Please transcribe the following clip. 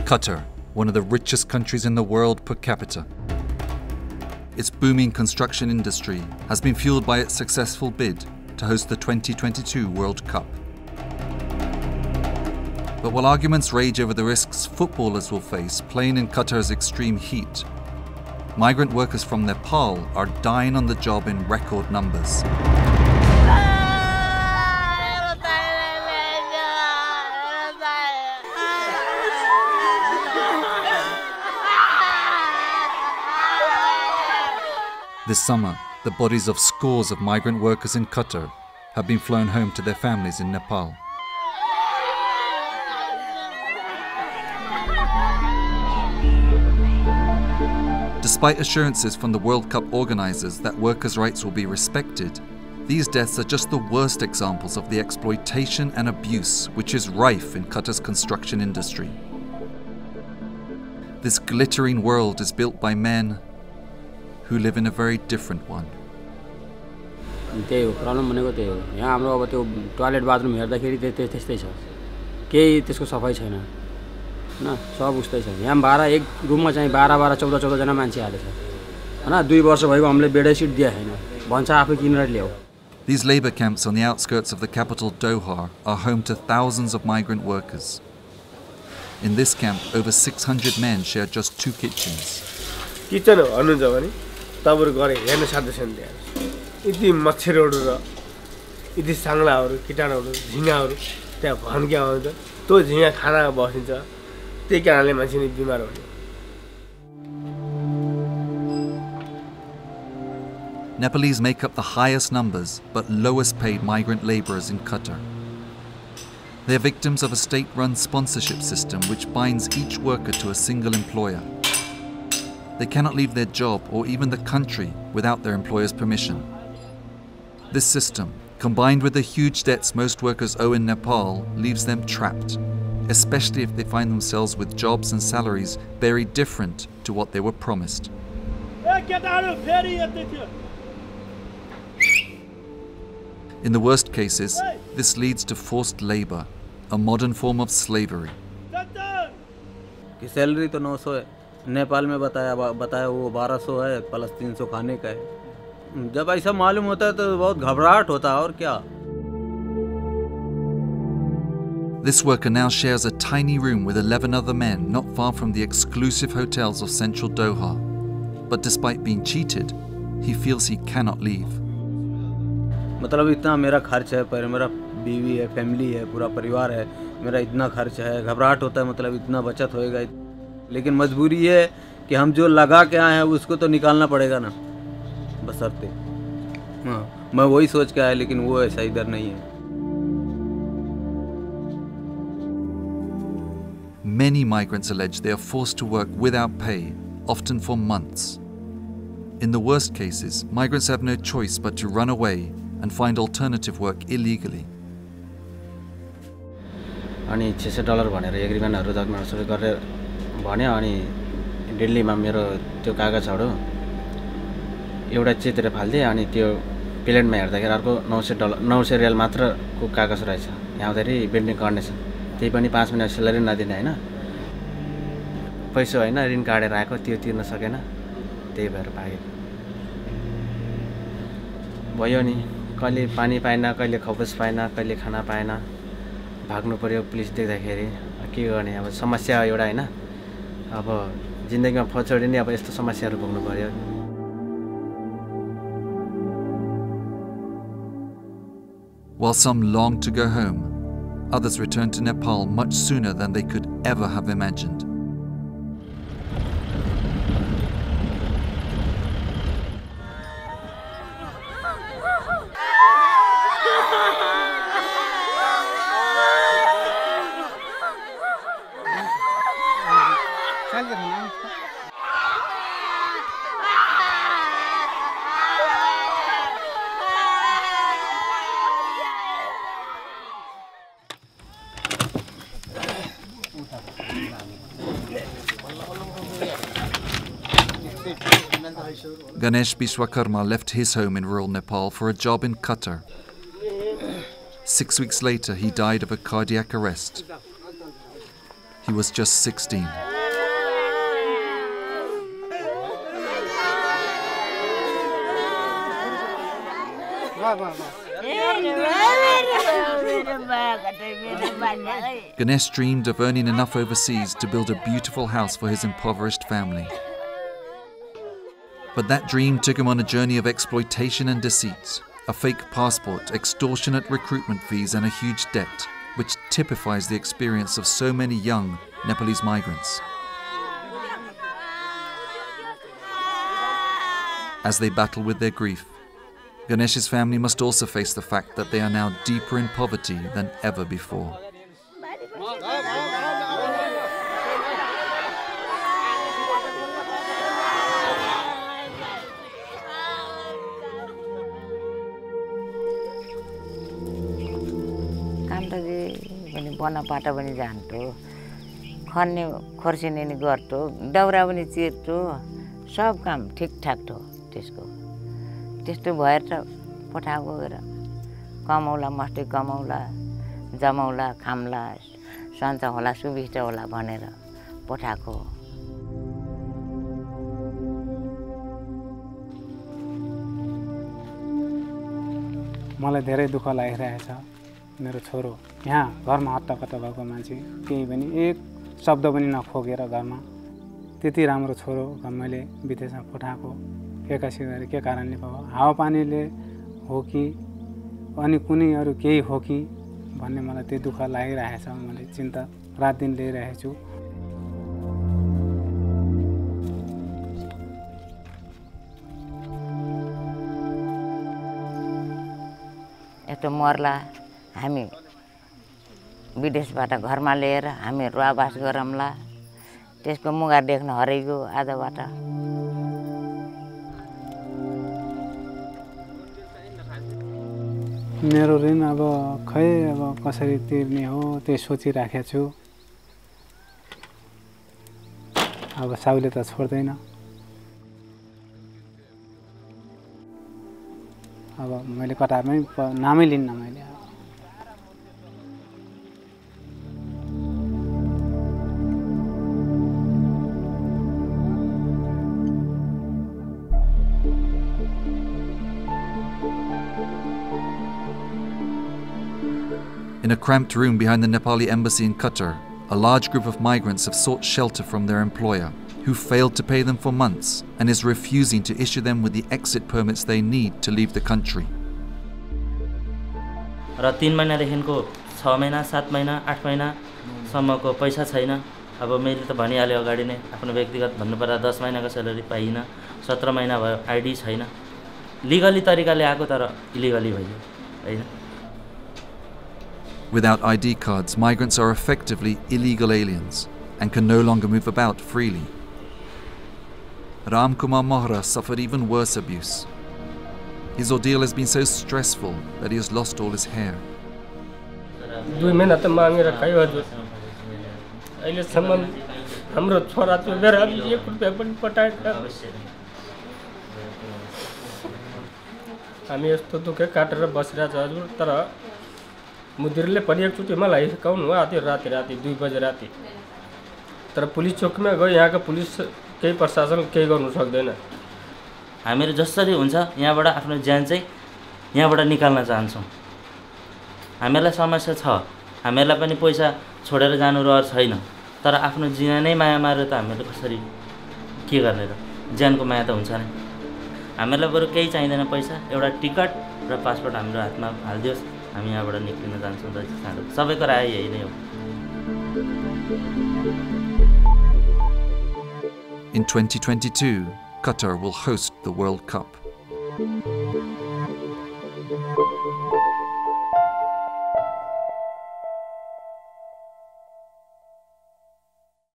Qatar, one of the richest countries in the world per capita. Its booming construction industry has been fueled by its successful bid to host the 2022 World Cup. But while arguments rage over the risks footballers will face playing in Qatar's extreme heat, migrant workers from Nepal are dying on the job in record numbers. This summer, the bodies of scores of migrant workers in Qatar have been flown home to their families in Nepal. Despite assurances from the World Cup organisers that workers' rights will be respected, these deaths are just the worst examples of the exploitation and abuse which is rife in Qatar's construction industry. This glittering world is built by men who live in a very different one. त्यही हो problem भनेको त्यही हो यहाँ हाम्रो अब त्यो toilet bathroom हेर्दाखेरि त्यस्तै छ केही त्यसको सफाइ छैन हैन सब उस्तै छ यहाँ 12 एक रुममा चाहिँ 12 14 जना मान्छे हालेछ हैन 2 वर्ष भएको हामीले बेडै सिट दिए छैन भन्छ आफै किनेर ल्याऊ. These labor camps on the outskirts of the capital Doha are home to thousands of migrant workers. In this camp, over 600 men share just 2 kitchens. Kitchen भन्नुहुन्छ भने तपाईहरु गरे हेर्न साध्य छैन त्यहाँ. यति मच्छरहरु र यति सांगलाहरु कीटाणुहरु झिंगाहरु त्यहाँ भन्क्या आउँछ त्यो झिंगा खाना बसिन्छ त्यही कारणले मान्छे नि बिमार हुन्छ. Nepalese make up the highest numbers but lowest paid migrant laborers in Qatar. They are victims of a state-run sponsorship system which binds each worker to a single employer. They cannot leave their job or even the country without their employer's permission. This system, combined with the huge debts most workers owe in Nepal, leaves them trapped, especially if they find themselves with jobs and salaries very different to what they were promised. In the worst cases, this leads to forced labor, a modern form of slavery. Salary तो 900 है नेपाल में बताया वो 1200 है plus 300 खाने का है. जब ऐसा मालूम होता है तो बहुत घबराहट होता है और क्या. This worker now shares a tiny room with 11 other men not far from the exclusive hotels of central Doha. But despite being cheated, he feels he cannot leave. मतलब इतना मेरा खर्च है पर मेरा बीवी है फैमिली है पूरा परिवार है मेरा इतना खर्च है घबराहट होता है मतलब इतना बचत होएगा लेकिन मजबूरी है कि हम जो लगा के आए हैं उसको तो निकालना पड़ेगा ना बशर्ते. हाँ मैं वही सोच के आया लेकिन वो ऐसा इधर नहीं है. Many migrants allege they are forced to work without pay, often for months. In the worst cases, migrants have no choice but to run away and find alternative work illegally. अनि $600 भनेर एग्रीमेन्टहरु डकुमेन्ट सबै गरेर भन्यो अनि दिल्लीमा मेरो त्यो कागजहरु एउटा चित्र फाल्दिए अनि त्यो प्लेनमा हेर्दाखेरि अर्को $900 रियल मात्रको कागज रहेछ. यहाँ आउँदाखेरि बिल्डिङ कन्डिसन त्यही पनि 5 महिना स्यालेरी नदिने हैन पैसा हैन ऋण काटेर आएको त्यो तिर्न सकेन त्यही भएर भागे. भयो नि कहिले पानी पाएन कहिले खबस पाएन कहिले खाना पाएन भाग्नु पर्यो पुलिस देख्दाखेरि के गर्ने अब समस्या एउटा हैन अब जिन्दगीमा फचोडी नि अब यस्तो समस्याहरु भोग्नु पर्यो. While some long to go home, others return to Nepal much sooner than they could ever have imagined. Ganesh Bishwakarma left his home in rural Nepal for a job in Qatar. 6 weeks later, he died of a cardiac arrest. He was just 16. Ganesh dreamed of earning enough overseas to build a beautiful house for his impoverished family. But that dream took him on a journey of exploitation and deceit, a fake passport, extortionate recruitment fees, and a huge debt, which typifies the experience of so many young Nepalese migrants. As they battle with their grief, Ganesh's family must also face the fact that they are now deeper in poverty than ever before. बनापाटा पनि जान्थ्यो खन्ने खोर्सिने नि गर्थ्यो दाउरा पनि चिर्थ्यो सब काम ठिकठाक थियो त्यसको त्यस्तो भएर त पठाएको गएर कमाउला मस्ती कमाउला जमाउला खामला सन्च होला सुविस्ता होला भनेर पठाएको मलाई धेरै दुःख लागिरहेछ मेरो छोरो यहाँ घरमा हत्ताकत्ता भएको मान्छे केही पनि एक शब्द पनि नखोकेर घरमा त्यति राम्रो छोरो मैले विदेशमा पठाएको एक्कासी गरे के कारणले भयो हावापानीले हो कि अनि कुनै अरू केही हो कि भन्ने मलाई त्यो दुःख लागिरहेछ मैले चिन्ता रात दिन लिइरहेको छु यस्तो मर्ला हामी विदेशबाट घरमा लिएर हामी रुवाबास गरौँला त्यसको मुगा देख्न हरेको आधाबाट मेरो ऋण अब खै अब कसरी तिर्ने हो त्यो सोचिराखेको छु अब साउले त छोड्दैन अब मैले कतारमै नामै लिन्न मैले In a cramped room behind the Nepali Embassy in Qatar, a large group of migrants have sought shelter from their employer, who failed to pay them for months and is refusing to issue them with the exit permits they need to leave the country. र 3 महिनादेखिको 6 महिना 7 महिना 8 महिना सम्मको पैसा छैन अब मैले त भनिहाले अगाडि नै आफ्नो व्यक्तिगत भन्नुपर्दा 10 महिनाको स्यालेरी पाइन 17 महिना भयो आईडी छैन लिगली तरिकाले आको तर इलिगली भयो हैन Without ID cards, migrants are effectively illegal aliens and can no longer move about freely. Ram Kumar Mohra suffered even worse abuse. His ordeal has been so stressful that he has lost all his hair. 2 महिना त मागेर खायो हजुर अहिलेसम्म हाम्रो छोरा त्यो मेरो 1 रुपैयाँ पनि पठाएन हामी यस्तो दुःख काटेर बसिरहेछ हजुर तर मुदिरले पनि एकचोटि मलाई हिर्काउनु भयो त्यो राति 2 बजे राति तर पुलिस चौकीमा गयो यहाँको पुलिस केही प्रशासन केही गर्नु सक्दैन हामीहरु जसरी हुन्छ यहाँबाट आफ्नो ज्यान चाहिँ यहाँबाट निकाल्न चाहन्छौं हामीलाई समस्या छ हामीलाई पनि पैसा छोडेर जानु रहर छैन तर आफ्नो ज्यान नै माया मारेर त हामीले कसरी के गर्ने र ज्यानको माया त हुन्छ नि हामीलाई बरु केही चाहिदैन पैसा एउटा टिकट र पासपोर्ट हाम्रो हातमा हाल्दियोस् हामी यहाँबाट निक्लिन जान्छौं त सबैको राय यही नै हो In 2022, Qatar will host the World Cup.